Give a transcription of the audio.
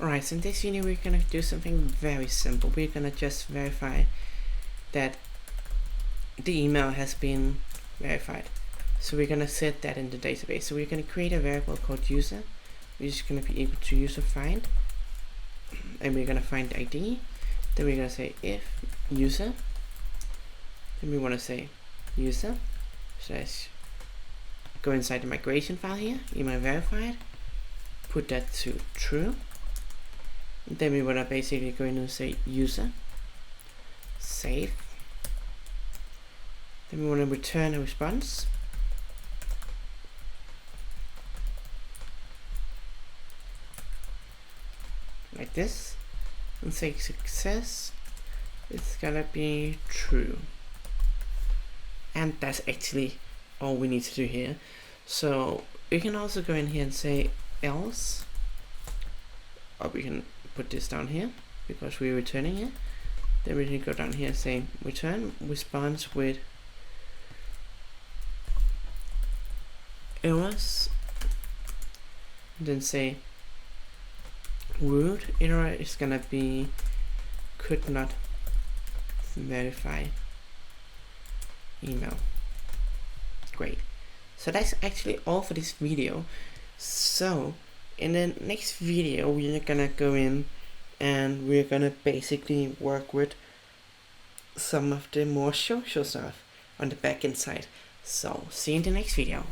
Alright, so in this video we're gonna do something very simple. We're gonna just verify that the email has been verified. So we're gonna set that in the database. So we're gonna create a variable called user, which is gonna be equal to user find, and we're gonna find the ID. Then we're gonna say if user. Then we wanna say user slash go inside the migration file here, email verified, put that to true. Then we want to basically go in and say user save. Then we want to return a response. Like this. And say success. It's gonna be true. And that's actually all we need to do here. So we can also go in here and say else. Or we can put this down here because we're returning it. Then we can go down here and say return response with errors. Then say root error is gonna be could not verify email. Great. So that's actually all for this video. So in the next video we're gonna go in and we're gonna basically work with some of the more social stuff on the backend side. So see you in the next video.